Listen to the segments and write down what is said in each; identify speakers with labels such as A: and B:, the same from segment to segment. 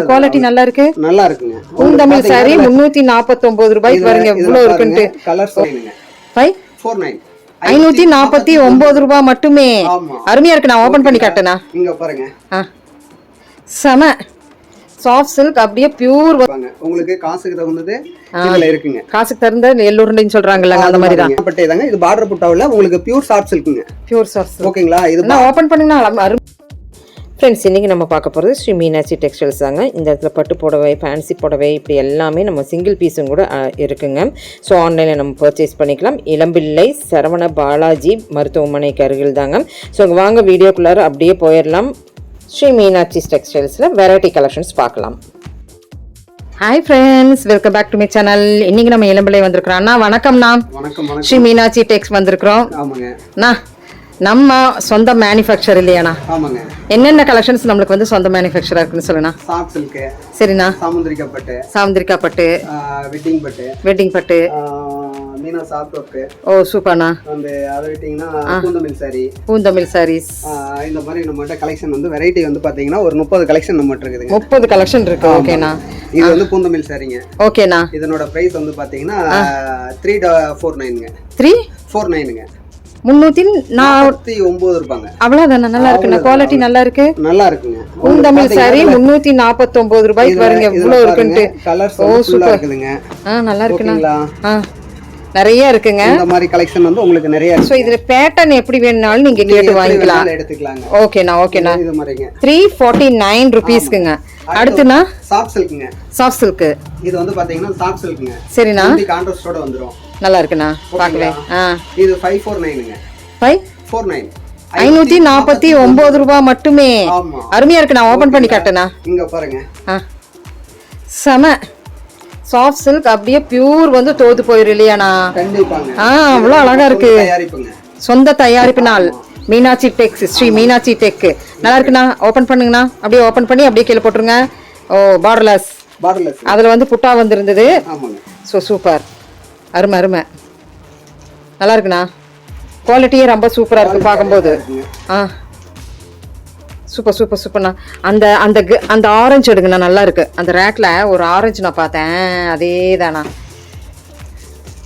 A: Quality நல்லா இருக்கு.
B: நல்லா இருக்குங்க.
A: பூந்தமிழ் சாரி 349 ரூபாய்க்கு பாருங்க எவ்வளவு இருக்குன்னு.
B: கலர் சொல்லுங்க. 549
A: 549 ரூபாய் மட்டுமே. அருமையா இருக்கு. நான் ஓபன் பண்ணி காட்டேனா?
B: இங்க பாருங்க.
A: செம சாஃப்ட் சில்க், அப்படியே பியூர்.
B: உங்களுக்கு காசுக்கு தகுந்தது இதுல இருக்குங்க. காசுக்கு
A: தகுந்த எல்லோருன்னு சொல்றாங்கல்ல, அந்த மாதிரி தான்
B: பட்டேதாங்க. இது பார்டர் புட்டாவுல உங்களுக்கு பியூர் சாஃப்ட் சில்க்ங்க.
A: Pure soft.
B: ஓகேங்களா? இது
A: நான் ஓபன் பண்ணீங்கன்னா ஃப்ரெண்ட்ஸ், இன்றைக்கி நம்ம பார்க்க போகிறது ஸ்ரீ மீனாட்சி டெக்ஸ்டைல்ஸ் தாங்க. இந்த இடத்துல பட்டு புடவை, ஃபேன்சி புடவை, இப்படி எல்லாமே நம்ம சிங்கிள் பீஸும் கூட இருக்குங்க. ஸோ ஆன்லைனில் நம்ம பர்ச்சேஸ் பண்ணிக்கலாம். இளம்பிள்ளை சரவண பாலாஜி மருத்துவமனைக்கு அருகில் தாங்க. ஸோ வாங்க வீடியோக்குள்ளார அப்படியே போயிடலாம். ஸ்ரீ மீனாட்சி டெக்ஸ்டைல்ஸில் வெரைட்டி கலெக்ஷன்ஸ் பார்க்கலாம். Hi friends, welcome back to my channel. இன்னைக்கு நம்ம இளம்பிள்ளை வந்திருக்கிறோம். அண்ணா வணக்கம்ண்ணா.
B: வணக்கம்.
A: ஸ்ரீ மீனாட்சி டெக்ஸ் வந்திருக்கிறோம். அண்ணா நம்ம சொந்த மேனுஃபேக்சர் இல்லையாண்ணா?
B: ஆமாங்க.
A: என்னென்ன கலெக்ஷன்ஸ் நம்மளுக்கு வந்து சொந்த மேனுஃபேக்சரா இருக்குன்னு சொல்லுண்ணா.
B: Soft silk.
A: சரிண்ணா.
B: சாமுந்திரிகா பட்டு,
A: வெட்டிங் பட்டு,
B: மீனா சாஃப்ட் ஒர்க்.
A: ஓ சூப்பர்ண்ணா.
B: அந்த அத விட்டீங்கன்னா
A: பூந்தமிழ் சாரீஸ்.
B: இந்த மாதிரி நம்மட்ட கலெக்ஷன் வந்து வெரைட்டி வந்து பாத்தீங்கன்னா ஒரு 30 கலெக்ஷன் நம்மட்ட இருக்குதுங்க.
A: 30 கலெக்ஷன் இருக்கு. ஓகேண்ணா.
B: இது வந்து பூந்தமிழ் சாரீங்க.
A: ஓகேண்ணா.
B: இதனோட பிரைஸ் வந்து பாத்தீங்கன்னா 349ங்க. 349ங்க. 349 ரூபாங்க.
A: அவ்வளவுதானே? நல்லா இருக்குண்ணா. குவாலிட்டி நல்லா இருக்கு.
B: நல்லா இருக்குங்க.
A: பூந்தமிழ் சாரி 349 ரூபாய்க்கு பாருங்க எவ்வளவு இருக்குன்னு.
B: கலர்ஸ் சூப்பரா இருக்குதுங்க.
A: நல்லா இருக்குண்ணா. நிறைய இருக்குங்க.
B: இந்த மாதிரி கலெக்ஷன் வந்து உங்களுக்கு நிறைய இருக்கு.
A: சோ இதுல பேட்டர்ன் எப்படி வேணும்னாலும் நீங்க கேட்டு வாங்கிக்கலாம்.
B: எடுத்துக்கலாங்க.
A: ஓகேண்ணா.
B: இது மாதிரிங்க
A: 349 ரூபீஸ்க்குங்க. அடுத்துனா
B: சாஃப்ட் சில்க்ங்க.
A: Soft silk. இது
B: வந்து பாத்தீங்கன்னா சாஃப்ட் சில்க்ங்க.
A: சரிண்ணா.
B: இந்த கான்ட்ராஸ்டோட வந்துரும்.
A: நல்லா இருக்குண்ணா. பார்க்கவே.
B: இது 549ங்க. 549
A: 549 ரூபாய் மட்டுமே. அருமையா இருக்கு. நான் ஓபன் பண்ணி காட்டேனா?
B: இங்க பாருங்க.
A: செம சாஃப்ட் சில்க், அப்படியே பியூர் வந்து தோது போயிரு இல்லையாண்ணா?
B: கண்டிப்பாங்க.
A: அவ்வளவு அழகா இருக்கு. சொந்த தயாரிப்பினால் மீனாட்சி டெக்ஸ், ஸ்ரீ மீனாட்சி டெக். நல்லா இருக்குண்ணா. ஓபன் பண்ணுங்கண்ணா. அப்படியே ஓபன் பண்ணி அப்படியே கீழே போட்டுருங்க. ஓ பார்டர்லெஸ். அதுல வந்து புட்டா வந்திருந்தது. So super. அருமை. நல்லா இருக்குண்ணா. குவாலிட்டியே ரொம்ப சூப்பரா இருக்கு பார்க்கும்போது. சூப்பர்ண்ணா. அந்த ஆரஞ்சு எடுங்கண்ணா. நல்லா இருக்கு. அந்த ரேக்ல ஒரு ஆரஞ்சு நான் பார்த்தேன். அதே தானா?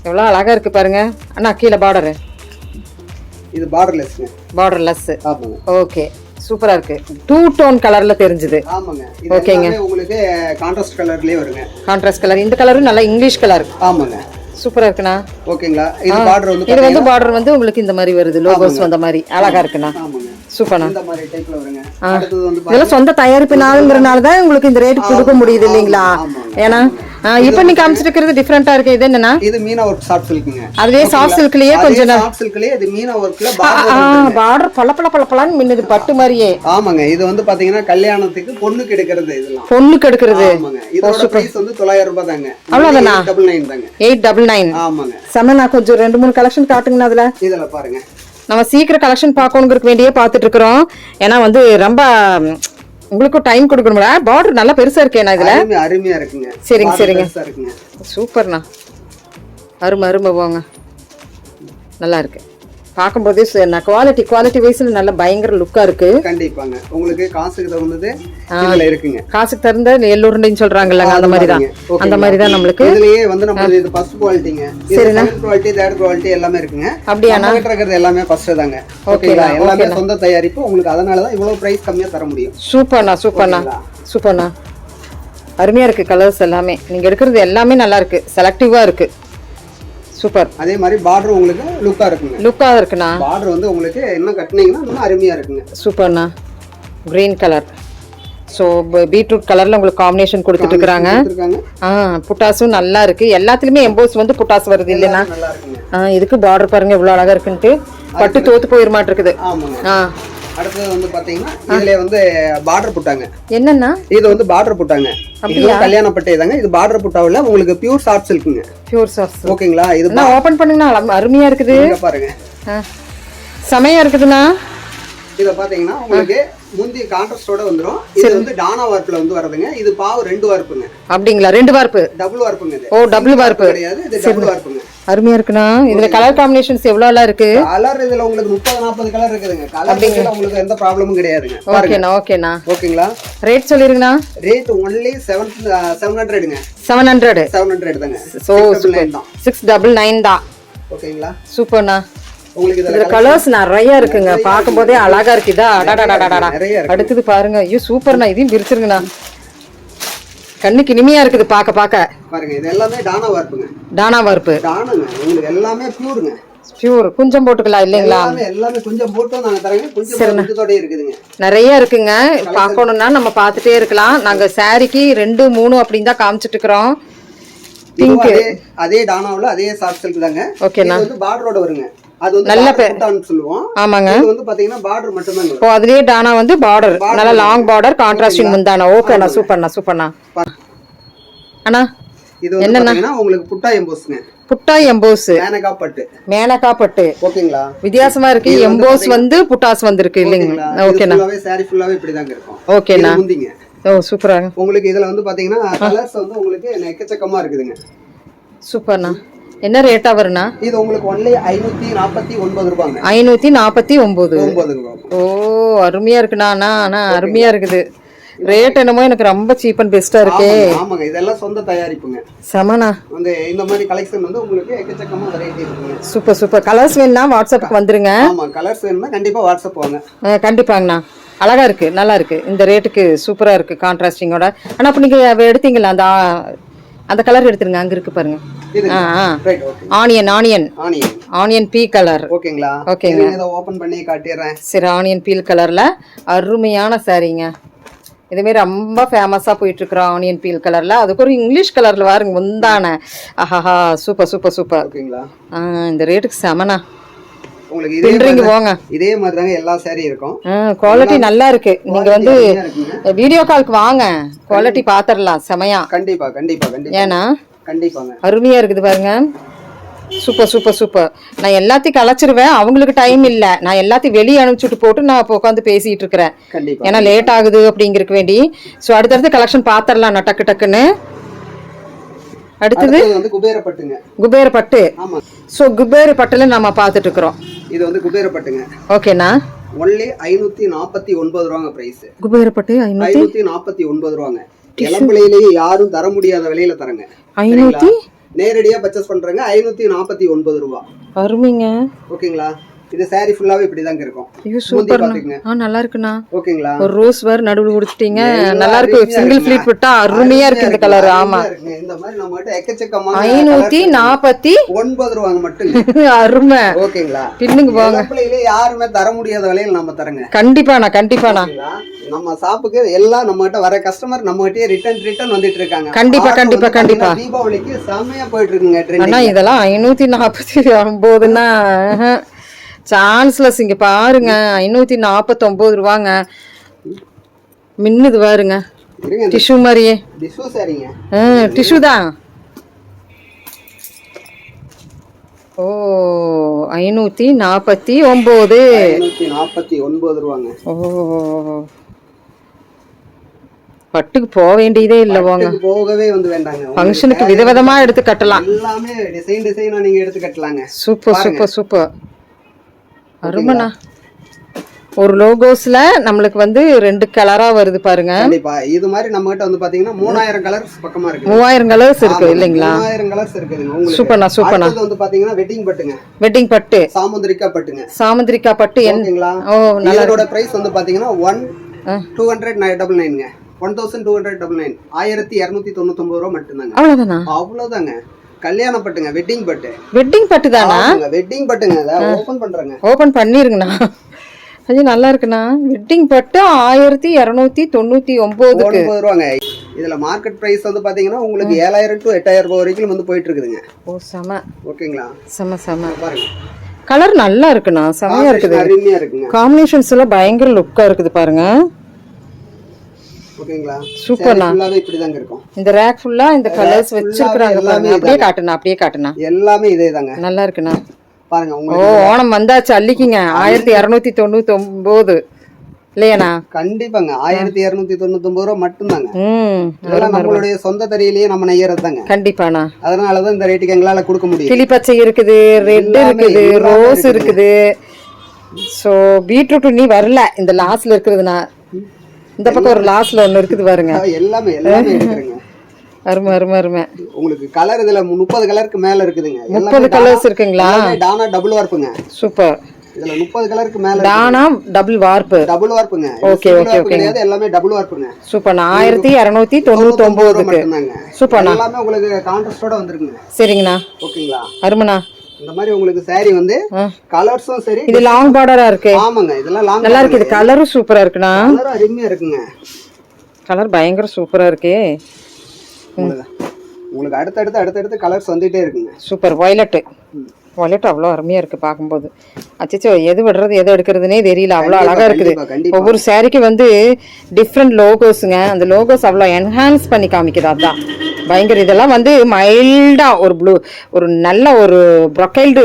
A: எவ்வளோ அழகா இருக்கு பாருங்க அண்ணா. கீழே பார்டரு.
B: இது பார்டர்லெஸ்.
A: ஓகே சூப்பரா இருக்கு. 2 டோன் கலர்ல தெரிஞ்சது.
B: ஆமாங்க. ஓகேங்க. உங்களுக்கு கான்ட்ராஸ்ட் கலர்லயே வருங்க.
A: Contrast colour. இந்த கலரும் நல்லா இங்கிலீஷ் கலர்.
B: ஆமாங்க.
A: சூப்பரா இருக்குண்ணா.
B: ஓகேங்களா? இது
A: வந்து பார்டர் வந்து உங்களுக்கு இந்த மாதிரி வருது. லோகோஸ் வந்த மாதிரி அழகா இருக்குண்ணா. சூப்பர்ண்ணா.
B: இந்த மாதிரி டைப்ல வருங்க. அடுத்து வந்து
A: இதெல்லாம் சொந்த தயாரிப்புனாலங்கறனால தான் உங்களுக்கு இந்த ரேட் கொடுக்க முடியுது இல்லீங்களா? ஏனா இப்போ நீ காமிச்சிருக்கிறது டிஃபரண்டா இருக்கு. இது என்னன்னா?
B: இது மீனா ஒர்க் சாஃப்ட் சில்க்ங்க.
A: அதுவே சாஃப்ட் சில்க்லயே கொஞ்சம்
B: சாஃப்ட் சில்க்லயே இது மீனா ஒர்க்ல
A: பார்டர் பளபளன்னு மின்னுது பட்டு மாதிரியே.
B: ஆமாங்க. இது வந்து பாத்தீங்கன்னா கல்யாணத்துக்கு பொண்ணுக்கு எடுக்கிறது. இதெல்லாம்
A: பொண்ணுக்கு எடுக்கிறது.
B: ஆமாங்க. இதோட பிரைஸ் வந்து 900 ரூபாய் தாங்க.
A: அவ்வளவுதானா?
B: 899 தாங்க.
A: 899.
B: ஆமாங்க.
A: சமனா கொஞ்சம் 2-3 கலெக்ஷன் காட்டுங்கனா. அதுல
B: இதல பாருங்க.
A: நம்ம சீக்கிரம் கலெக்ஷன் பார்க்கணும்ங்கறதுக்கு வேண்டியே பார்த்துட்டு இருக்கோம். ஏனா வந்து ரொம்ப உங்களுக்கு டைம் கொடுக்கணும்ல. பார்டர் நல்லா பெருசா இருக்கேனா இதுல?
B: அருமையா இருக்குங்க.
A: சரிங்க. சூப்பர்ண்ணா. அருமை போங்க. நல்லா இருக்கு. பார்க்கும்போதே குவாலிட்டி வைஸ்ல நல்ல பயங்கர லுக்கா இருக்கு.
B: கண்டிப்பாங்க. உங்களுக்கு காசுக்கு தகுந்தது இதுல இருக்குங்க.
A: காசுக்கு தகுந்த எல்லோருன்னு சொல்றாங்கல்ல, அந்த மாதிரி தான் நம்மளுக்கு.
B: இதுலயே வந்து நம்ம இது ஃபர்ஸ்ட் குவாலிட்டிங்க. சரிண்ணா. செகண்ட் குவாலிட்டி, தேர்ட் குவாலிட்டி எல்லாமே இருக்குங்க.
A: அப்படியாண்ணா?
B: இருக்கிறது எல்லாமே ஃபர்ஸ்ட் தாங்க. ஓகேங்களா? எல்லாமே சொந்த தயாரிப்பு. உங்களுக்கு அதனால தான் இவ்வளவு பிரைஸ் கம்மியா தர முடியும்.
A: சூப்பர்ண்ணா. அருமையா இருக்கு. கலர்ஸ் எல்லாமே நீங்க எடுக்கிறது எல்லாமே நல்லா இருக்கு. செலக்டிவா இருக்கு. சூப்பர்.
B: அதே மாதிரி பார்டர் உங்களுக்கு லுக்கா இருக்குண்ணா. பார்டர் வந்து உங்களுக்கு என்ன கட்டினீங்கன்னா இன்னும் அருமையா இருக்குங்க.
A: சூப்பர்ண்ணா. Green colour. ஸோ பீட்ரூட் கலர்ல உங்களுக்கு காம்பினேஷன் கொடுத்துட்டு இருக்காங்க. புட்டாஸும் நல்லா இருக்கு. எல்லாத்துலயுமே எம்போஸ் வந்து புட்டாஸ் வருது இல்லைன்னா? இதுக்கு பார்டர் பாருங்க எவ்வளவு அழகா இருக்குன்ட்டு. பட்டு தோத்து போயிட மாட்டிருக்குது.
B: அடுத்து வந்து பாத்தீங்கன்னா இதுல வந்து பார்டர் புட்டாங்க.
A: என்னன்னா
B: இது வந்து பார்டர் புட்டாங்க. இது கல்யாண பட்டை தாங்க. இது பார்டர் புட்டாவுல உங்களுக்கு பியூர் சாஃப்ட் சில்க்ங்க.
A: Pure soft.
B: ஓகேங்களா? இது
A: நான் ஓபன் பண்ணுங்கனா அருமையா இருக்குது.
B: பாருங்க.
A: செமையா இருக்குதுண்ணா.
B: இத பாத்தீங்கன்னா உங்களுக்கு முந்தி கான்ட்ராஸ்டோட வந்துரும். இது வந்து டானா வார்ப்ல வந்து வருதுங்க. இது பாவு 2 வார்ப்புங்க.
A: அப்படிங்களா? 2 வார்ப்பு.
B: டபுள் வார்ப்புங்க இது.
A: ஓ டபுள் வார்ப்பு
B: கிடையாது. இது டபுள் வார்ப்புங்க.
A: அருமையா இருக்குண்ணா. இதுல கலர் காம்பினேஷன்ஸ் எவ்வளவுலாம் இருக்கு?
B: கலர் இதுல உங்களுக்கு 30-40 கலர் இருக்குதுங்க. கலர் உங்களுக்கு எந்த ப்ராப்ளமும் கிடையாதுங்க.
A: ஓகேண்ணா ஓகேண்ணா.
B: ஓகேங்களா?
A: ரேட் சொல்லிருங்கண்ணா.
B: ரேட் ஒன்லி 700ங்க.
A: 700
B: தாங்க.
A: சோ 699 தான்.
B: ஓகேங்களா?
A: சூப்பர்ண்ணா.
B: உங்களுக்கு
A: இதுல கலர்ஸ் நிறைய இருக்குங்க. பாக்கும்போதே அழகா இருக்குதா. அடுத்தது பாருங்க. ஐயோ சூப்பர்ண்ணா. இதையும் பிரிச்சிருங்கண்ணா. கண்ணுக்கு இனிமையா இருக்குது பாக்க
B: பாருங்க. இது எல்லாமே டானா வார்ப்புங்க.
A: டானா வார்ப்பு.
B: டானாங்க. உங்களுக்கு எல்லாமே பியூருங்க.
A: பியூர். குஞ்சம் போட்டுக்கலாம் இல்லைங்களா?
B: எல்லாமே கொஞ்சம் போட்டு நாங்க தரங்க. கொஞ்சத்தோட இருக்குதுங்க.
A: நிறைய இருக்குங்க. பார்க்கணும்னா நம்ம பார்த்துட்டே இருக்கலாம். நாங்க சாரிக்கு 2, 3 அப்படின்னு தான் காமிச்சிட்டு இருக்கிறோம்.
B: பிங்க் அதே டானாவுல அதே சாஃப்ட் சில்க் தாங்க.
A: ஓகேண்ணா.
B: இது வந்து பார்டரோட வருங்க. அது வந்து
A: நல்ல
B: பேட்டர்ன் சொல்லுவோம்.
A: ஆமாங்க.
B: இது வந்து பாத்தீங்கன்னா பார்டர் மட்டும் தான் வரும்.
A: ஓ அதுலயே டானா வந்து பார்டர் நல்ல லாங் பார்டர் கான்ட்ராஸ்டிங் முந்தானா. ஓகேண்ணா சூப்பர்ண்ணா. அண்ணா
B: இது வந்து பாத்தீங்கன்னா உங்களுக்கு புட்டா எம்போஸ்ங்க.
A: புட்டா எம்போஸ். மேனகா பட்டு.
B: ஓகேங்களா?
A: வித்தியாசமா இருக்கு. எம்போஸ் வந்து புட்டாஸ் வந்திருக்கு இல்லைங்களா? ஓகேண்ணா.
B: சாரி ஃபுல்லாவே இப்படி தாங்க இருக்கும்.
A: ஓகேண்ணா.
B: முந்திங்க.
A: ஓ சூப்பரா.
B: உங்களுக்கு இதுல வந்து பாத்தீங்கன்னா கலர்ஸ் வந்து உங்களுக்கு எக்கச்சக்கமா இருக்குதுங்க.
A: சூப்பர்ண்ணா. என்ன ரேட்டா வருண்ணா?
B: இது உங்களுக்கு ஒன்லி 549 ரூபாங்க.
A: 549. ஓ அருமையா இருக்குண்ணா. அண்ணா அருமையா இருக்குது. ரேட் என்னமோ எனக்கு ரொம்ப சீப் அண்ட் பெஸ்டா இருக்கே.
B: ஆமாங்க. இதெல்லாம் சொந்த தயாரிப்புங்க.
A: சமனா.
B: வந்து இந்த மாதிரி கலெக்ஷன் வந்து உங்களுக்கு எக்கச்சக்கமா வெரைட்டி இருக்குங்க.
A: சூப்பர். கலர்ஸ் வேணும்னா வாட்ஸ்அப்புக்கு வந்துருங்க.
B: ஆமா கலர்ஸ் வேணும்னா கண்டிப்பா வாட்ஸ்அப் வாங்க. கண்டிப்பாங்கண்ணா.
A: அழகா இருக்கு. நல்லா இருக்கு. இந்த ரேட்டுக்கு சூப்பரா இருக்கு கான்ட்ராஸ்டிங்கோட. ஆனா அப்ப நீங்க எடுத்தீங்களா அந்த கலர் எடுத்துருங்க. அங்க இருக்கு பாருங்க. ஆனியன் பீ கலர்.
B: ஓகேங்களா?
A: ஓகேங்க.
B: இத ஓபன் பண்ணி காட்டிறேன்.
A: சரி ஆனியன் பீல் கலர்ல அருமையான சாரீங்க. இதுமாரி ரொம்ப ஃபேமஸா போயிட்டு இருக்கிற ஆனியன் பீல் கலர்ல. அதுக்கு ஒரு இங்கிலீஷ் கலர்ல பாருங்க முந்தான. ஆஹாஹா சூப்பர்.
B: ஓகேங்களா?
A: இந்த ரேட்டுக்கு செமனா.
B: உங்களுக்கு இதே மாதிரி தாங்க எல்லா சாரி இருக்கும்.
A: குவாலிட்டி நல்லா இருக்கு. நீங்க வந்து வீடியோ கால்க்கு வாங்க. குவாலிட்டி பாத்துறலாம் செமையா.
B: கண்டிப்பா.
A: ஏன்னா
B: கண்டிப்பாங்க.
A: அருமையா இருக்குது பாருங்க. சூப்பர். நான் எல்லாத்தையும் கலைச்சிருவேன். அவங்களுக்கு டைம் இல்ல. நான் எல்லாத்தையும் வெளியே அனுப்பிச்சுட்டு போட்டு நான் இப்போ உட்காந்து பேசிட்டு இருக்கிறேன். ஏன்னா லேட் ஆகுது அப்படிங்கிறதுக்கு வேண்டி. ஸோ அடுத்தடுத்து கலெக்ஷன் பாத்திரலாம் நான் டக்குன்னு. அடுத்தது குபேர பட்டு. ஸோ குபேர பட்டுல நம்ம பார்த்துட்டு இருக்கிறோம்.
B: இது வந்து குபேர பட்டுங்க.
A: ஓகேண்ணா.
B: ஒன்லி 549 ரூபாங்க பிரைஸ்.
A: குபேர பட்டு
B: 549 ரூபாங்க. இளம்பிள்ளையிலேயே யாரும் தர முடியாத விலையில தரங்க.
A: 500
B: நேரடியா பர்ச்சேஸ் பண்றாங்க. 549 ரூபாய்.
A: அருமைங்க.
B: ஓகேங்களா? இது சாரி ஃபுல்லாவே இப்படி தாங்க இருக்கும்.
A: ஐயோ சூப்பர். நல்லா இருக்குண்ணா.
B: ஓகேங்களா?
A: ஒரு ரோஸ் வேர் நடுவுல கொடுத்துட்டீங்க. நல்லா இருக்கு. சிங்கிள் ஃபிளிட் விட்டா அருமையா இருக்கு இந்த கலர். ஆமா
B: இந்த மாதிரி நம்ம கிட்ட எக்கச்சக்கமான
A: 549
B: ரூபாங்க மட்டும்.
A: அருமை.
B: ஓகேங்களா?
A: பின்னுங்க போங்க.
B: இளம்பிள்ளையிலே யாருமே தர முடியாத விலையில நம்ம தரங்க.
A: கண்டிப்பாண்ணா.
B: நம்ம ஷாப்புக்கு எல்லாம் நம்ம கிட்ட வர கஸ்டமர் நம்ம கிட்டே ரிட்டர்ன் வந்துட்டு இருக்காங்க.
A: கண்டிப்பா.
B: தீபாவளிக்கு செமையா போயிட்டு இருக்குங்க ட்ரெண்ட்.
A: ஆனா இதெல்லாம் 549னா சான்ஸ்லெஸ். இங்க பாருங்க 549 ரூபாங்க. மின்னுது பாருங்க. டிஷ்யூ மாதிரியே.
B: டிஷ்யூ சாரிங்க.
A: டிஷ்யூ தான். ஓ
B: 549 ரூபாங்க.
A: ஓ பட்டுக்கு போக வேண்டியதே இல்ல.
B: போகவே வந்து வேண்டாங்க.
A: ஃபங்க்ஷனுக்கு விதவிதமா எடுத்து கட்டலாம்.
B: எல்லாமே டிசைனா நீங்க எடுத்து கட்டலாங்க.
A: சூப்பர். அருமண்ணா. ஒரு லோகோஸ்ல நம்மளுக்கு வந்து 2 கலரா வருது பாருங்க.
B: கண்டிப்பா. இது மாதிரி நம்ம கிட்ட வந்து பாத்தீங்கன்னா 3000 கலர்ஸ் பக்கமா இருக்கு.
A: 3000 கலர்ஸ் இருக்கு இல்லீங்களா?
B: 3000 கலர்ஸ் இருக்குங்க உங்களுக்கு.
A: சூப்பர்ண்ணா.
B: இது வந்து பாத்தீங்கன்னா வெட்டிங் பட்டு. சாமுந்திரிகா
A: பட்டு.
B: ஓகேங்களா? ஓ நல்லா. இதோட பிரைஸ் வந்து பாத்தீங்கன்னா 1299ங்க. 1299 1299 ரூபாய் மட்டும்தாங்க. அவ்வளவுதாங்க. கல்யாண பட்டுங்க. வெட்டிங் பட்டு தானா? வெட்டிங் பட்டுங்க. ஓபன் பண்றேங்க.
A: ஓபன் பண்ணிருங்கண்ணா. அது நல்லா இருக்குண்ணா. வெட்டிங் பட்டு 1299
B: ரூபாங்க. இதுல மார்க்கெட் பிரைஸ் வந்து பாத்தீங்கன்னா உங்களுக்கு 7000 to 8000 ரூபாய் வரைக்கும் வந்து போயிட்டு இருக்குதுங்க.
A: ஓ செம.
B: ஓகேங்களா?
A: செம
B: பாருங்க.
A: கலர் நல்லா இருக்குண்ணா. செமையா இருக்குது.
B: அருமையா இருக்குங்க.
A: காம்பினேஷன்ஸ் எல்லாம் பயங்கர லுக்கா இருக்குது பாருங்க.
B: ஓகேங்களா?
A: சூப்பர்ண்ணா.
B: ஃபுல்லாவே இப்படி தாங்க இருக்கும்.
A: இந்த ரேக் ஃபுல்லா இந்த கலர்ஸ் வச்சிருக்காங்க பாருங்க. அப்படியே காட்டுனா.
B: எல்லாமே இதேதாங்க.
A: நல்லா இருக்குண்ணா.
B: பாருங்க
A: உங்களுக்கு. ஓ ஓணம் வந்தாச்சு. அள்ளிக்கிங்க. 1299. இல்லையாண்ணா?
B: கண்டிப்பாங்க 1299 ரூபா மட்டும்தாங்க. இதெல்லாம் நம்மளுடைய சொந்த தறியிலேயே நம்ம நெய்யறது தாங்க.
A: கண்டிப்பாண்ணா.
B: அதனாலதான் இந்த ரேட்டுக்கு எங்களால கொடுக்க முடியும்.
A: கிளி பச்சை இருக்குது, ரெட் இருக்குது, ரோஸ் இருக்குது. ஸோ பீட்ரூட் நீ வரல இந்த லாஸ்ட்ல இருக்குதுண்ணா. இந்த பக்கம் ஒரு லாஸ்ட்ல ஒன்று இருக்குது பாருங்க.
B: எல்லாமே எல்லாமே இருக்குங்க.
A: அருமை அருமை அருமை.
B: உங்களுக்கு கலர் இதுல 30 கலருக்கு மேல இருக்குதுங்க.
A: 30 கலர்ஸ் இருக்குங்களா?
B: டானா டபுள் வார்ப்புங்க.
A: சூப்பர்.
B: இதுல 30 கலருக்கு மேல
A: டானா டபுள் வார்ப்பு.
B: டபுள் வார்ப்புங்க.
A: Okay okay okay.
B: எல்லாமே டபுள் வார்ப்புங்க.
A: சூப்பர். 1299
B: மட்டும்தாங்க.
A: சூப்பர்ண்ணா.
B: எல்லாமே உங்களுக்கு கான்ட்ராஸ்டோட வந்திருக்குங்க.
A: சரிங்கண்ணா.
B: ஓகேங்களா?
A: அருமைண்ணா.
B: இந்த மாதிரி உங்களுக்கு saree வந்து கலர்ஸும் சரி.
A: இது லாங் பார்டரா இருக்கு.
B: ஆமாங்க, இதெல்லாம் லாங்
A: நல்லா இருக்கு. இது கலரும் சூப்பரா இருக்குண்ணா.
B: கலர் அருமையா இருக்குங்க.
A: கலர் பயங்கர சூப்பரா இருக்கு.
B: உங்களுக்கு அடுத்தடுத்து கலர்ஸ் வந்துட்டே இருக்குங்க.
A: சூப்பர். வயலட் அவ்வளோ அருமையா இருக்கு பார்க்கும்போது. அச்சோ, எது விடுறது எது எடுக்கிறதுனே தெரியல. அவ்வளோ அழகா இருக்குது. ஒவ்வொரு சாரிக்கு வந்து டிஃப்ரெண்ட் லோகோஸுங்க. அந்த லோகோஸ் அவ்வளோ என்ஹான்ஸ் பண்ணி காமிக்குது. அதுதான் பயங்கர. இதெல்லாம் வந்து மைல்டா ஒரு நல்ல ஒரு ப்ரொக்கைல்டு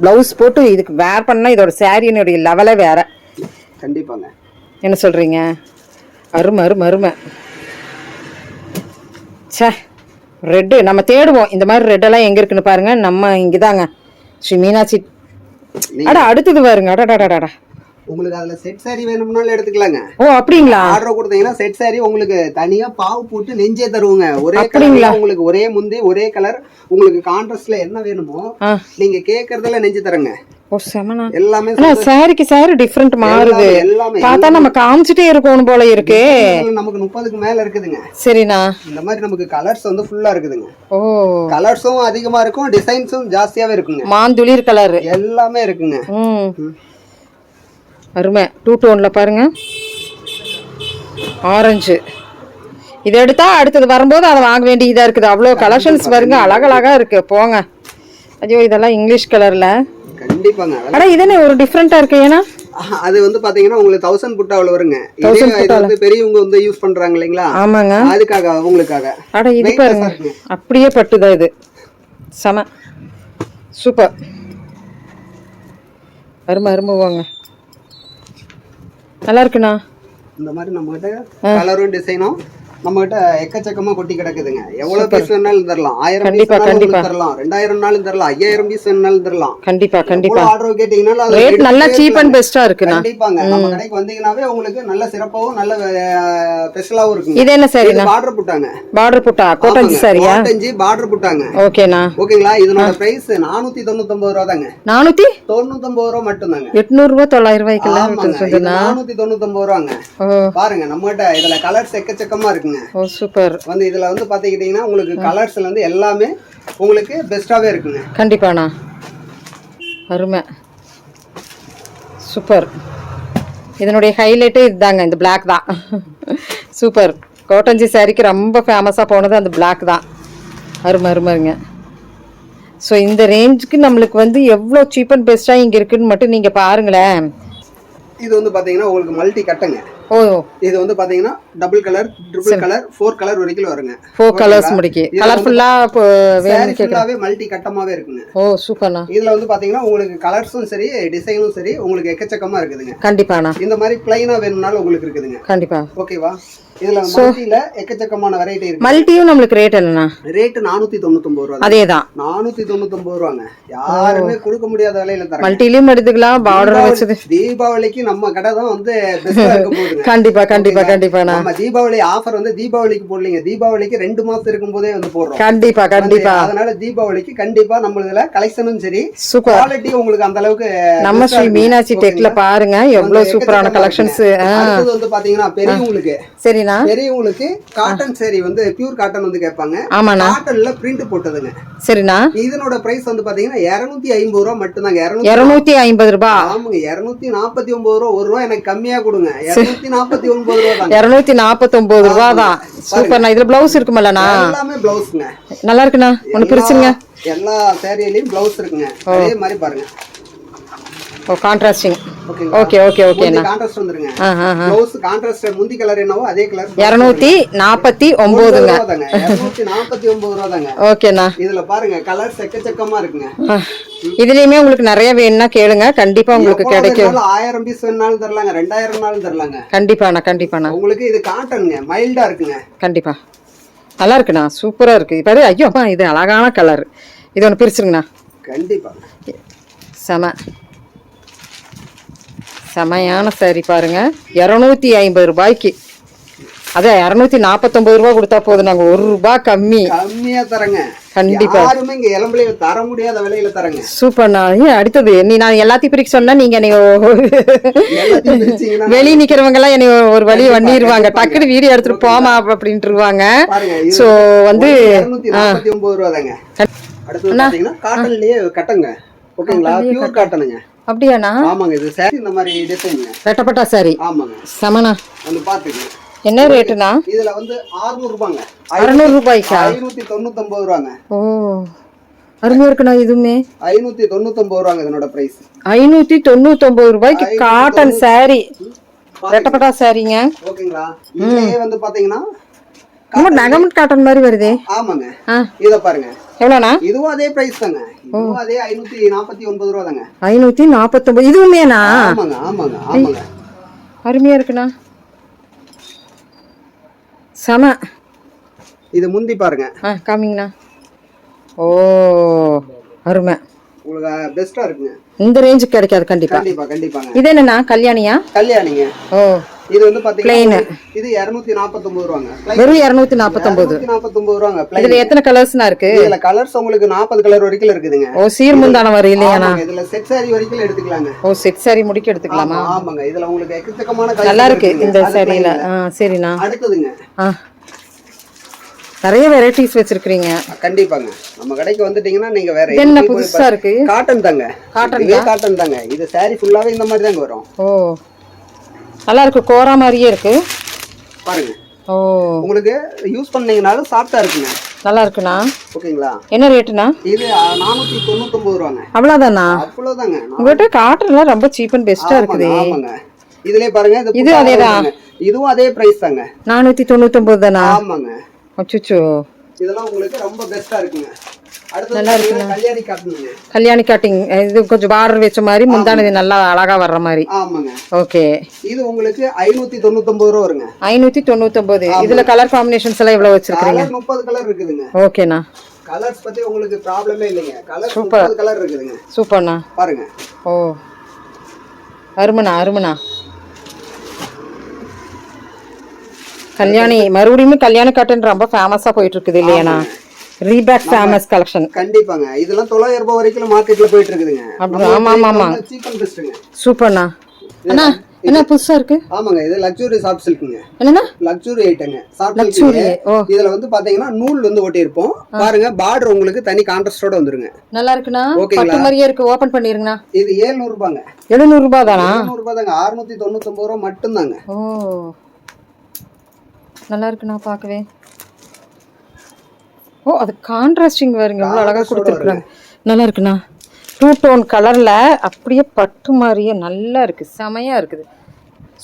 A: பிளவுஸ் போட்டு இதுக்கு வேர் பண்ணா இதோட சாரியினுடைய லெவலே வேற.
B: கண்டிப்பாங்க.
A: என்ன சொல்றீங்க? அருமை அருமை அருமை. சே, ரெட்டு நம்ம தேடுவோம். இந்த மாதிரி ரெட்டெல்லாம் எங்கே இருக்குன்னு பாருங்க. நம்ம இங்கே தாங்க ஸ்ரீ மீனாட்சி. அடுத்தது பாருங்க. அடடா,
B: உங்களுக்கு அதுல செட் saree வேணும்னாலும் எடுத்துக்கலாங்க.
A: ஓ அப்படிங்களா?
B: ஆர்டர் கொடுத்தீங்கன்னா செட் saree உங்களுக்கு தனியா பாவு போட்டு நெஞ்சே தருவோங்க. ஒரே கலர் உங்களுக்கு ஒரே முந்தி ஒரே கலர். உங்களுக்கு கான்ட்ராஸ்ட்ல என்ன வேணுமோ நீங்க கேக்குறதுல நெஞ்சு தரங்க.
A: ஓ செமனா.
B: எல்லாமே
A: சாரிக்கு சாரி டிஃபரண்ட் மாறுது. பார்த்தா நம்ம காமிச்சிட்டே இருக்கணும் போல இருக்கு.
B: நமக்கு 30க்கு மேல இருக்குதுங்க.
A: சரிண்ணா.
B: இந்த மாதிரி நமக்கு கலர்ஸ் வந்து ஃபுல்லா இருக்குதுங்க.
A: ஓ,
B: கலர்ஸும் அதிகமா இருக்கும், டிசைன்ஸும் ஜாஸ்தியாவே இருக்குங்க.
A: மாந்துளிர் கலர்
B: எல்லாமே இருக்குங்க.
A: அருமை. 2 டோன்ல பாருங்க. ஆரஞ்சு. இதை எடுத்தா அடுத்தது வரும்போது அதை வாங்க வேண்டியதா இருக்குது. அவ்வளோ கலெக்ஷன்ஸ் வருங்க. அழகழகா இருக்கு போங்க. ஐயோ, இதெல்லாம் இங்கிலீஷ் கலர்ல.
B: கண்டிப்பாங்க.
A: ஆனா இதனே ஒரு டிஃபரெண்டா இருக்கு. ஏன்னா
B: அது வந்து பாத்தீங்கன்னா உங்களுக்கு 1000 புட்டாவில் வருங்க. இது வந்து பெரியவங்க வந்து யூஸ் பண்றாங்க இல்லைங்களா? ஆமாங்க. அதுக்காக அவங்களுக்காக.
A: அட இது பாருங்க, அப்படியே பட்டுதான் இது. செம சூப்பர். அருமை அருமை வாங்க. நல்லா இருக்குண்ணா.
B: இந்த மாதிரி நம்ம கிட்ட கலரும் டிசைனும் நம்ம கிட்ட எக்கச்சக்கமா கொட்டி கிடக்குதுங்க. எவ்வளவு பீஸ் வேணாலும் தரலாம். 1000 பீஸ் தரலாம், 2000 நாளும் தரலாம், 5000 பீஸ் வேணாலும் தரலாம்.
A: கண்டிப்பா கண்டிப்பா.
B: ஆர்டர் கேட்டீங்கன்னா
A: ரேட் நல்லா சீப் அண்ட் பெஸ்டா இருக்குண்ணா.
B: கண்டிப்பாங்க. நம்ம கடைக்கு வந்தீங்கன்னாவே உங்களுக்கு நல்ல சிறப்பாவும் நல்ல ஸ்பெஷலாவும் இருக்குங்க.
A: இது என்ன சாரினா?
B: பார்டர் புட்டாங்க.
A: பார்டர் புட்டா கோட்டஞ்சி சாரியா?
B: கோட்டஞ்சி பார்டர் புட்டாங்க.
A: ஓகேண்ணா.
B: ஓகேங்களா? இதனோட பிரைஸ் 499 ரூபா தாங்க. 499 ரூபா மட்டும் தாங்க.
A: 800 ரூபா 900 ரூபாய்க்குலாம்
B: 499 ரூபாங்க. பாருங்க நம்ம கிட்ட இதுல கலர்ஸ் எக்கச்சக்கமா இருக்கு.
A: ஓ சூப்பர்.
B: வந்து இதுல வந்து பாத்தீங்கன்னா உங்களுக்கு கலர்ஸ்ல இருந்து எல்லாமே உங்களுக்கு பெஸ்டாவே இருக்குங்க.
A: கண்டிப்பாண்ணா. அருமை சூப்பர். இதனுடைய ஹைலைட்டே இதுதாங்க. இந்த பிளாக் தான். சூப்பர். கோட்டஞ்சி சாரிக்கு ரொம்ப ஃபேமஸா போனது அந்த பிளாக் தான். அருமை அருமைங்க. ஸோ இந்த ரேஞ்சுக்கு நம்மளுக்கு வந்து எவ்வளோ சீப் அண்ட் பெஸ்ட்டாக இங்கே இருக்குன்னு மட்டும் நீங்கள் பாருங்களேன்.
B: இது வந்து பாத்தீங்கன்னா உங்களுக்கு மல்டி கட்டுங்க.
A: ஓ,
B: இது வந்து பாத்தீங்கன்னா double colour, triple colour, 4 colour வரைக்கும் வருங்க.
A: 4 கலர்ஸ் முடிக்கு. கலர்ஃபுல்லா வேணும்
B: கேக்குறாவே மல்டி கட்டமாவே இருக்குங்க.
A: ஓ சூப்பர்ண்ணா.
B: இதுல வந்து பாத்தீங்கன்னா உங்களுக்கு கலர்ஸும் சரி டிசைனும் சரி உங்களுக்கு எக்கச்சக்கமா இருக்குதுங்க.
A: கண்டிப்பாண்ணா.
B: இந்த மாதிரி பிளைனா வேணும்னாலும் உங்களுக்கு இருக்குதுங்க.
A: கண்டிப்பா.
B: ஓகேவா? இதுல மல்டில எக்கச்சக்கமான வெரைட்டி இருக்கு.
A: மல்டியும் நம்மளுக்கு ரேட் என்னன்னா?
B: ரேட் 499 ரூபாய்.
A: அதேதான்.
B: 499 ரூபாங்க. யாருமே கொடுக்க முடியாத விலையில தராங்க.
A: மல்டிலயும் எடுத்துக்கலாம். பார்டர் வச்சது.
B: தீபாவளிக்கு நம்ம கடை தான் வந்து பெஸ்டா இருக்க போகுது.
A: கண்டிப்பா கண்டிப்பா கண்டிப்பா.
B: நம்ம தீபாவளி ஆஃபர் வந்து தீபாவளிக்கு போடலீங்க. தீபாவளிக்கு 2 மாசம் இருக்கும்போதே வந்து போடுறோம்.
A: கண்டிப்பா கண்டிப்பா.
B: அதனால தீபாவளிக்கு கண்டிப்பா நம்மளதுல கலெக்ஷனும் சரி குவாலிட்டி உங்களுக்கு அந்த அளவுக்கு.
A: நம்ம ஸ்ரீ மீனாட்சி டெக்ல பாருங்க எவ்வளவு சூப்பரான கலெக்ஷன்ஸ்.
B: அடுத்து வந்து பாத்தீங்கன்னா பெரியவங்களுக்கு
A: சரிண்ணா.
B: பெரியவங்களுக்கு காட்டன் சேரி வந்து பியூர் காட்டன் வந்து கேட்பாங்க.
A: ஆமாண்ணா.
B: காட்டன்ல பிரிண்ட் போட்டதுங்க.
A: சரிண்ணா.
B: இதனோட பிரைஸ் வந்து பாத்தீங்கன்னா 250 ரூபாய் மட்டும்தாங்க.
A: 250 ரூபாய்.
B: ஆமாங்க. 249 ரூபாய். 1 ரூபாய் எனக்கு கம்மியா கொடுங்க. 249 ரூபாய் தான்.
A: 249 ரூபாய் தான். சூப்பர்ண்ணா. இதுல பிளவுஸ் இருக்குமல்லண்ணா?
B: எல்லாமே பிளவுஸ்ங்க.
A: நல்லா இருக்குண்ணா. ஒன்னு பிரிச்சுங்க.
B: எல்லா சேரியிலயும் பிளவுஸ் இருக்குங்க. அதே மாதிரி பாருங்க.
A: ஓ கான்ட்ராஸ்டிங்.
B: ஓகேங்களா?
A: ஓகே ஓகே ஓகேண்ணா.
B: கான்ட்ராஸ்ட் வந்துருங்க. ப்ளவுஸ் கான்ட்ராஸ்ட் முந்தி கலர் என்னவோ அதே கலர்.
A: 249ங்க.
B: 249 ரூபா தாங்க.
A: ஓகேண்ணா.
B: இதுல பாருங்க கலர்ஸ் எக்கச்சக்கமா இருக்குங்க.
A: இதுலயுமே உங்களுக்கு நிறைய வேணும்னா கேளுங்க, கண்டிப்பா உங்களுக்கு கிடைக்கும்.
B: 1000 பீஸ் வேணாலும் தரலாங்க, 2000 தரலாங்க.
A: கண்டிப்பாண்ணா கண்டிப்பாண்ணா.
B: உங்களுக்கு இது காட்டனுங்க, மைல்டா இருக்குங்க.
A: கண்டிப்பா நல்லா இருக்குண்ணா, சூப்பரா இருக்கு. பாரு, ஐயோ அம்மா இது அழகான கலர். இது ஒன்று பிரிச்சுருங்கண்ணா.
B: கண்டிப்பா
A: செமையான சாரி பாருங்க. 250 ரூபாய்க்கு, அதான் 249 ரூபா கொடுத்தா போதும். நாங்க 1 ரூபாய் கம்மியா
B: தரங்க.
A: கண்டிப்பா
B: யாருமே இங்க இளம்பிள்ளையில தர முடியாத விலையில தரங்க.
A: சூப்பர்ண்ணா. அடுத்தது நான் எல்லாத்தையும் பிரிக்க சொன்னா நீங்க வெளியே நிக்கிறவங்க எல்லாம் என்னை ஒரு வழி பண்ணிடுவாங்க, டக்குனு வீடியோ எடுத்துட்டு போமா அப்படின்ட்டுருவாங்க. சோ வந்து
B: 249 ரூபா தாங்க. அடுத்து பாத்தீங்கன்னா காட்டன்லயே கட்டங்க. ஓகேங்களா? பியூர் காட்டனுங்க.
A: அப்படியாண்ணா?
B: ஆமாங்க. இது சாரி இந்த மாதிரி டிசைன்ங்க,
A: ரெட்டப்பட்டா சாரி.
B: ஆமாங்க.
A: சமனா
B: வந்து பாத்துக்கங்க.
A: என்ன ரேட்டுண்ணா?
B: இதுல வந்து 600 ரூபாங்க.
A: 600 ரூபாய்க்கா?
B: 599 ரூபாங்க. ஓ
A: அருமையா இருக்குண்ணா. இதுவுமே
B: 599 ரூபாங்க இதனோட பிரைஸ்.
A: 599 ரூபாய்க்கு காட்டன் சாரி, ரெட்டப்பட்டா சாரிங்க.
B: ஓகேங்களா? இதுலயே வந்து பாத்தீங்கன்னா
A: நகமட் காட்டன் மாதிரி வருதே.
B: ஆமாங்க. இத பாருங்க.
A: எவ்வளோண்ணா?
B: இதுவும் அதே பிரைஸ் தாங்க. இதுவும் அதே 549 ரூபா தாங்க.
A: 549. இதுவுமேண்ணா?
B: ஆமாங்க ஆமாங்க ஆமாங்க.
A: அருமையா இருக்குண்ணா, செம.
B: இது முந்தி பாருங்க.
A: காமிங்கண்ணா. ஓ அருமை,
B: உங்களுக்கு பெஸ்டா இருக்குங்க.
A: இந்த ரேஞ்சுக்கு கிடைக்காது. கண்டிப்பா
B: கண்டிப்பா கண்டிப்பாங்க.
A: இது என்னண்ணா? கல்யாணியா?
B: கல்யாணிங்க.
A: ஓ
B: இது வந்து பாத்தீங்கன்னா இது 249 ரூபாங்க.
A: வெறும் 249
B: ரூபாங்க.
A: இதுல எத்தனை கலர்ஸ்னா இருக்கு?
B: இதுல கலர்ஸ் உங்களுக்கு 40 கலர் வரைக்கும் இருக்குதுங்க.
A: ஓ சீர்முந்தான வரும் இல்லையாண்ணா?
B: இதுல செட் சாரி வரைக்கும் எடுத்துக்கலாங்க.
A: ஓ செட் சாரி முடிக்க எடுத்துக்கலாமா?
B: ஆமாங்க. இதுல உங்களுக்கு எக்கச்சக்கமான
A: நல்லா இருக்கு இந்த சாரியில. சரிண்ணா.
B: அடுத்ததுங்க
A: நிறைய வெரைட்டிஸ் வச்சிருக்கீங்க.
B: கண்டிப்பாங்க. நம்ம கடைக்கு வந்துட்டீங்கன்னா நீங்க வேற
A: என்ன புதுசா இருக்கு?
B: காட்டன் தாங்க. காட்டன் தாங்க. இது சாரி ஃபுல்லாவே இந்த மாதிரி தாங்க வரும். ஓ
A: நல்லா இருக்கு, கோரா மாதிரியே இருக்கு
B: பாருங்க.
A: ஓ
B: உங்களுக்கு யூஸ் பண்ணீங்கனாலும் சாஃப்ட்டா இருக்குங்க. நல்லா இருக்குண்ணா. ஓகேங்களா?
A: என்ன ரேட்டுண்ணா?
B: இது 499 ரூபாங்க.
A: அவ்வளவுதானா?
B: அவ்வளவுதாங்க.
A: உங்ககிட்ட காட்டன்லாம் ரொம்ப சீப் அண்ட் பெஸ்டா இருக்குது.
B: ஆமாங்க. இதுலயே பாருங்க.
A: இது அதேதான்.
B: இதுவும் அதே பிரைஸ் தாங்க.
A: 499 தானா?
B: ஆமாங்க.
A: அச்சச்சோ,
B: இதெல்லாம் உங்களுக்கு ரொம்ப பெஸ்டா இருக்குங்க.
A: நல்லா இருக்குங்க.
B: கல்யாணி காட்டுங்க.
A: கல்யாணி காட்டிங். இது கொஞ்சம் பார்டர் வெச்ச மாதிரி, முந்தானது நல்லா அழகா வர்ற மாதிரி.
B: ஆமாங்க.
A: ஓகே.
B: இது உங்களுக்கு 599 ரூபா வருங்க.
A: 599. இதுல கலர் காம்பினேஷன்ஸ் எல்லாம் எவ்வளவு வச்சிருக்கீங்க?
B: 30 கலர் இருக்குதுங்க.
A: ஓகேண்ணா.
B: கலர்ஸ் பத்தி உங்களுக்கு ப்ராப்ளமே இல்லைங்க. கலர் 30 கலர் இருக்குதுங்க.
A: சூப்பர்ண்ணா.
B: பாருங்க.
A: ஓ அருமண்ணா. கல்யாணி மறுபடியும் கல்யாணி காட்டன் ரொம்ப ஃபேமஸா போயிட்டு இருக்குது இல்லையாண்ணா? ரீபேக் ஃபேமஸ் கலெக்ஷன்.
B: கண்டிப்பாங்க. இதெல்லாம் 900 ரூபாய் வரைக்கும் மார்க்கெட்ல போயிட்டு இருக்குதுங்க. ஆமா. சீப் அண்ட் பெஸ்ட்ங்க.
A: சூப்பர்ண்ணா. அண்ணா என்ன புதுசா இருக்கு?
B: ஆமாங்க. இது லக்ஸுரி சாஃப்ட் சில்க்ங்க.
A: என்னன்னா?
B: லக்ஸுரி ஐட்டங்க. Soft silk. இதுல வந்து பாத்தீங்கன்னா நூல் வந்து ஒட்டி இருப்போம். பாருங்க, பார்டர் உங்களுக்கு தனி கான்ட்ராஸ்டோட வந்துருங்க. நல்லா இருக்குண்ணா.
A: பட்டு மாதிரியே இருக்கு. ஓபன் பண்ணிருங்கண்ணா.
B: இது 700 ரூபாங்க.
A: 700 ரூபாய் தானா?
B: 700 ரூபாய் தாங்க. 699 ரூபாய் மட்டும் தாங்க.
A: ஓ நல்லா இருக்குண்ணா பார்க்கவே. ஓ அது கான்ட்ராஸ்டிங் வருங்க, எவ்வளோ அழகாக கொடுத்துருக்குறாங்க. நல்லா இருக்குண்ணா. 2 டோன் கலரில் அப்படியே பட்டு மாதிரியே நல்லா இருக்குது, செமையாக இருக்குது.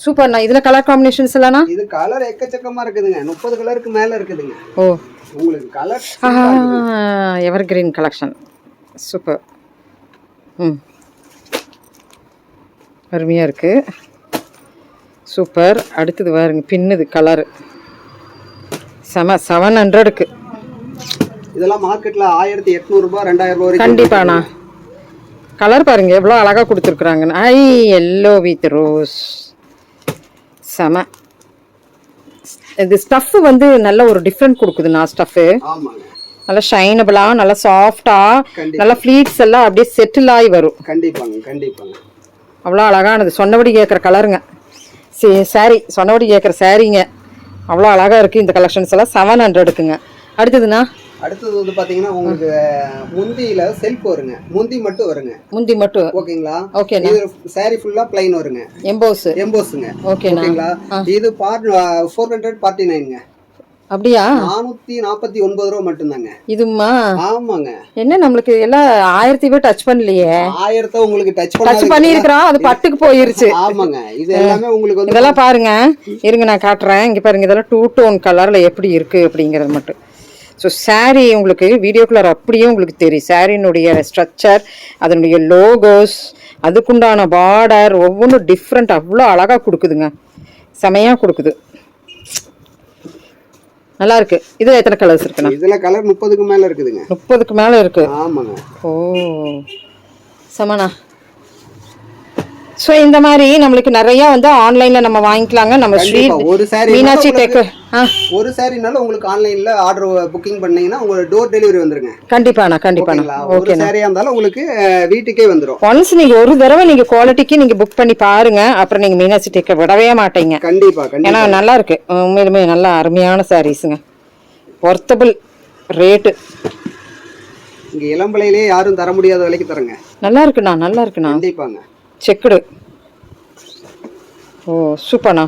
A: சூப்பர்ண்ணா. இதில் கலர் காம்பினேஷன்ஸ் எல்லாம்ண்ணா?
B: இது கலர் எக்கச்சக்கமாக இருக்குதுங்க. 30 கலருக்கு மேலே இருக்குதுங்க. ஓ உங்களுக்கு கலர்
A: எவர் கிரீன் கலெக்ஷன். சூப்பர். அருமையாக இருக்குது. சூப்பர். அடுத்தது பாருங்க, பின்னுது கலரு செம. 700க்கு.
B: இதெல்லாம் மார்க்கெட்ல 1800 ரூபாய் 2000 ரூபாய்.
A: கண்டிப்பாண்ணா. கலர் பாருங்க எவ்வளோ அழகா கொடுத்துருக்குறாங்க. ஐ எல்லோ வித் ரோஸ். செம. இது ஸ்டஃப் வந்து நல்ல ஒரு டிஃப்ரெண்ட் கொடுக்குதுண்ணா. ஸ்டஃப்பு நல்லா ஷைனபிளா, நல்லா சாஃப்டா, நல்லா ஃப்ளீட்ஸ் எல்லாம் அப்படியே செட்டில் ஆகி வரும்.
B: கண்டிப்பாங்க.
A: அவ்வளோ அழகானது. சொன்னபடி கேட்குற கலருங்க. சாரி சொன்னபடி கேட்குற சாரிங்க. அவ்வளோ அழகா இருக்கு இந்த கலெக்ஷன்ஸ் எல்லாம். 700க்குங்க. அடுத்ததுண்ணா?
B: அடுத்தது வந்து பாத்தீங்கன்னா உங்களுக்கு முந்தியில செல்ஃப் வருங்க. முந்தி மட்டும் வருங்க. முந்தி மட்டும். ஓகேங்களா? ஓகேண்ணா. இது சாரி ஃபுல்லா ப்ளைன் வருங்க. எம்போஸ்ங்க. ஓகேங்களா? இது 449ங்க.
A: அப்படியா?
B: 449 ரூபா மட்டும்தாங்க.
A: இதுமா?
B: ஆமாங்க.
A: என்ன நம்மளுக்கு எல்லாம் 1000 டச் பண்ணலையே.
B: 1000 உங்களுக்கு டச்
A: பண்ணிருக்கிறோம், அது பட்டுக்கு போயிருச்சு.
B: ஆமாங்க. இது எல்லாமே உங்களுக்கு வந்து
A: இதெல்லாம் பாருங்க, இருங்க நான் காட்டுறேன். இங்க பாருங்க, இதெல்லாம் 2 டோன் கலர்ல எப்படி இருக்கு அப்படிங்கறது மட்டும். ஸோ சாரீ உங்களுக்கு வீடியோ கலர் அப்படியே உங்களுக்கு தெரியும். சாரினுடைய ஸ்ட்ரக்சர், அதனுடைய லோகோஸ், அதுக்குண்டான பார்டர் ஒவ்வொன்றும் டிஃப்ரெண்ட், அவ்வளோ அழகாக கொடுக்குதுங்க, செமையாக கொடுக்குது, நல்லா இருக்கு. இதில் எத்தனை கலர்ஸ் இருக்குண்ணா?
B: இதில் கலர் 30க்கு மேலே இருக்குதுங்க.
A: 30க்கு மேலே இருக்கு.
B: ஆமாங்க.
A: ஓ செமண்ணா. ஸோ இந்த மாதிரி நம்மளுக்கு நிறைய வந்து ஆன்லைன்ல நம்ம வாங்கிக்கலாங்க. நம்ம ஸ்ரீ மீனாட்சி டெக்
B: ஒரு சாரினால உங்களுக்கு ஆன்லைன்ல ஆர்டர் புக்கிங் பண்ணீங்கன்னா உங்களுக்கு டோர் டெலிவரி வந்துருங்க.
A: கண்டிப்பாண்ணா, கண்டிப்பாண்ணா.
B: ஒரு சாரியா இருந்தாலும் உங்களுக்கு வீட்டுக்கே வந்துரும்.
A: ஒன்ஸ் நீங்க ஒரு தடவை நீங்க குவாலிட்டிக்கு நீங்க புக் பண்ணி பாருங்க, அப்புறம் நீங்க மீனாட்சி டெக்க விடவே மாட்டீங்க.
B: கண்டிப்பா.
A: ஏன்னா நல்லா இருக்கு, உண்மையிலுமே நல்லா அருமையான சாரீஸுங்க, ஒர்த்தபிள் ரேட்டு.
B: இங்க இளம்பலையிலேயே யாரும் தர முடியாத விலைக்கு தரங்க.
A: நல்லா இருக்குண்ணா, நல்லா இருக்குண்ணா.
B: கண்டிப்பாங்க.
A: செக்குடு. ஓ சூப்பர்ண்ணா.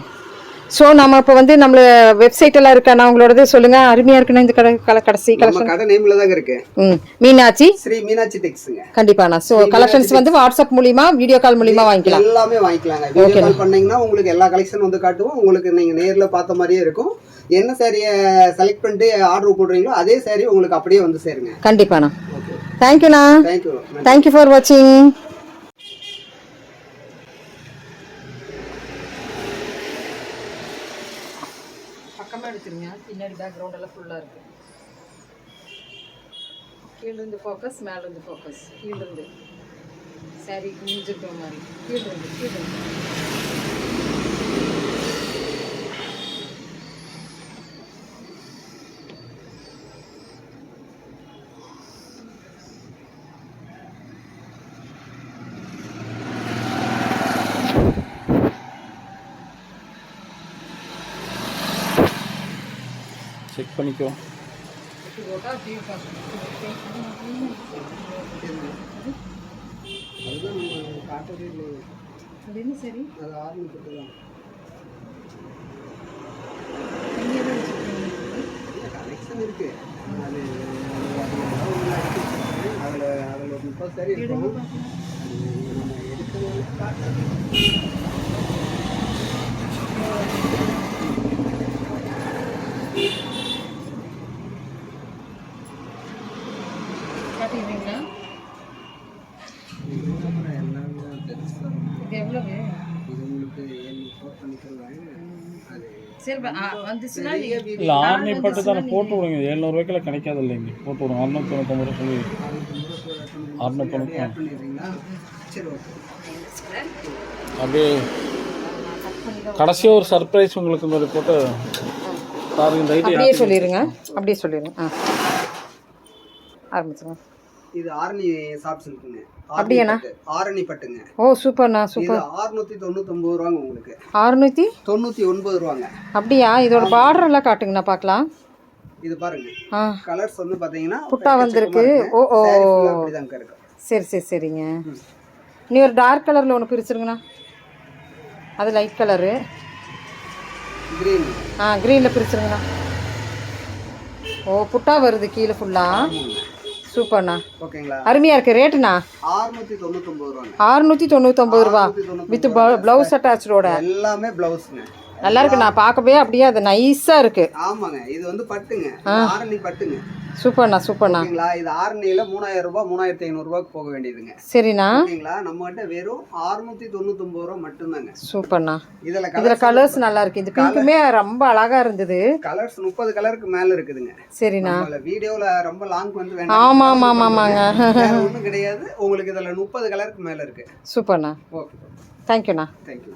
A: ஸோ நம்ம இப்போ வந்து நம்மள வெப்சைட் எல்லாம் இருக்காண்ணா, உங்களோடது சொல்லுங்க. அருமையா இருக்குண்ணா இந்த கடைசி கலெக்ஷன்.
B: கடை நேம்ல தாங்க இருக்கு,
A: மீனாட்சி
B: ஸ்ரீ மீனாட்சி டெக்ஸ்ங்க.
A: கண்டிப்பாண்ணா. ஸோ கலெக்ஷன்ஸ் வந்து வாட்ஸ்அப் மூலியமா, வீடியோ கால் மூலியமா வாங்கிக்கலாம்.
B: எல்லாமே வாங்கிக்கலாங்க. வீடியோ கால் பண்ணீங்கன்னா உங்களுக்கு எல்லா கலெக்ஷன் வந்து காட்டுவோம். உங்களுக்கு நீங்க நேர்ல பார்த்த மாதிரியே இருக்கும். என்ன சாரியை செலக்ட் பண்ணிட்டு ஆர்டர் போடுறீங்களோ அதே சாரி உங்களுக்கு அப்படியே வந்து சேருங்க.
A: கண்டிப்பாண்ணா. தேங்க்யூண்ணா.
B: தேங்க்யூ
A: ஃபார் வாட்சிங். பக்கமாக எடுத்துருங்க, பின்னாடி பேக்ரவுண்ட் எல்லாம் ஃபுல்லாக இருக்கு. கீழிருந்து ஃபோக்கஸ், மேலேருந்து ஃபோக்கஸ், கீழிருந்து சாரி குஞ்சிருக்கிற மாதிரி, கீழிருந்து.
C: செக் பண்ணிக்கோ.
A: சரி,
B: கலெக்ஷன் இருக்கு. அதுல 30 சாரி இருக்கும்.
C: இல்லை ஆர்னி பட்டு தானே போட்டு விடுங்க. 700 ரூபாய்க்குள்ள கிடைக்காது இல்லைங்க, போட்டு விடுங்க. 699 ரூபா சொல்லி 690. அப்படியே கடைசியாக ஒரு சர்ப்ரைஸ் உங்களுக்கு மாதிரி போட்டு
A: அப்படியே சொல்லிடுங்க. ஆரம்பிச்சுங்க.
B: இது ஆரணி சாப்ஸ் இருக்குங்க.
A: அப்படியாண்ணா?
B: ஆரணி பட்டுங்க.
A: ஓ சூப்பர்ண்ணா, சூப்பர்.
B: 699 ரூபாங்க உங்களுக்கு.
A: 699 ரூபாங்க. அப்படியா? இதோட பார்டர் எல்லாம் காட்டுங்கண்ணா பார்க்கலாம்.
B: இது பாருங்க, கலர்ஸ் வந்து பாத்தீங்கன்னா
A: புட்டா வந்திருக்கு. ஓ ஓ சரிங்க. நீ ஒரு டார்க் கலர்ல ஒன்று பிரிச்சிருங்கண்ணா, அது லைட் கலரு. கிரீன்ல பிரிச்சிருங்கண்ணா. ஓ புட்டா வருது கீழே ஃபுல்லா. சூப்பர்ண்ணா,
B: ஓகேங்களா?
A: அருமையா இருக்கு. ரேட்டுண்ணா
B: 699 ரூபாங்க.
A: 699 ரூபா வித் பிளவுஸ் அட்டாச்சோட.
B: எல்லாமே பிளவுஸ்ங்க.
A: நல்லா இருக்கு. நான் பார்க்கவே அப்படியே அது நைஸா இருக்கு.
B: ஆமாங்க. இது வந்து பட்டுங்க, ஆரணி பட்டுங்க.
A: சூப்பர்ண்ணா.
B: ஓகேங்களா? இது ஆரணியில 3000 ரூபாய் 3500 ரூபாய்க்கு போக வேண்டியதுங்க.
A: சரிண்ணா.
B: ஓகேங்களா? நம்ம கிட்ட வெறும் 699 ரூபாய் மட்டும்தாங்க.
A: சூப்பர்ண்ணா. இதுல கலர்ஸ் நல்லா இருக்கு. இந்த பிங்க்குமே ரொம்ப அழகா இருந்தது.
B: கலர்ஸ் 30 கலருக்கு மேல இருக்குதுங்க.
A: சரிண்ணா.
B: வீடியோல ரொம்ப லாங் வந்து வேண்டாம்.
A: ஆமாங்க.
B: ஒண்ணும் கிடையாது. உங்களுக்கு இதுல 30 கலருக்கு மேல இருக்கு.
A: சூப்பர்ண்ணா.
B: ஓகே,
A: தேங்க்யூண்ணா.
B: தேங்க்யூ.